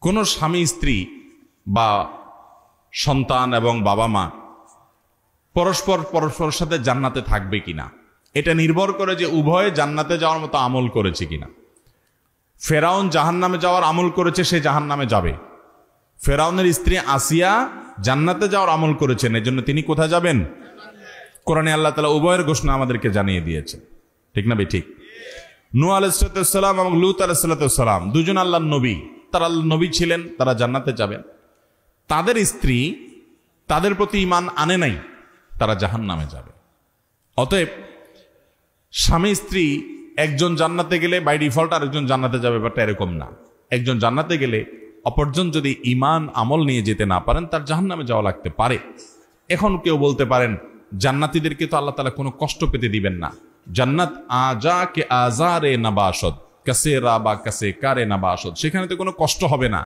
কোনো স্বামী স্ত্রী বা সন্তান এবং বাবা মা পরস্পরের সাথে জান্নাতে থাকবে কিনা, এটা নির্ভর করে যে উভয়ে জান্নাতে যাওয়ার মতো আমল করেছে কিনা। ফেরাউন জাহান্নামে যাওয়ার আমল করেছে, সে জাহান্নামে যাবে। ফেরাউনের স্ত্রী আসিয়া জান্নাতে যাওয়ার আমল করেছেন, এজন্য তিনি কোথায় যাবেন? কোরআনে আল্লাহ তাআলা উভয়ের ঘোষণা আমাদেরকে জানিয়ে দিয়েছে, ঠিক না ভাই? ঠিক। নূহ আলাইহিস সালাম এবং লূত আলাইহিস সালাম দুজন আল্লাহর নবী, তারা আল্লাহর নবী ছিলেন, তারা জান্নাতে যাবেন। তাদের স্ত্রী তাদের প্রতি ঈমান আনে নাই, তারা জাহান্নামে যাবে। অতএব স্বামী স্ত্রী একজন জান্নাতে গেলে বাই ডিফল্ট আরেকজন জান্নাতে যাবে, ব্যাপারটা এরকম না। একজন জান্নাতে গেলে অপরজন যদি ঈমান আমল নিয়ে যেতে না পারেন, তার জাহান্নামে যাওয়া লাগতে পারে। এখন কেউ বলতে পারেন জান্নাতীদেরকে তো আল্লাহ তাআলা কোনো কষ্ট পেতে দিবেন না। জান্নাত আজা কে আজারে নাবাসদ, কাসে রা বা কাসে কারে নাবাসদ, সেখানে তো কোনো কষ্ট হবে না।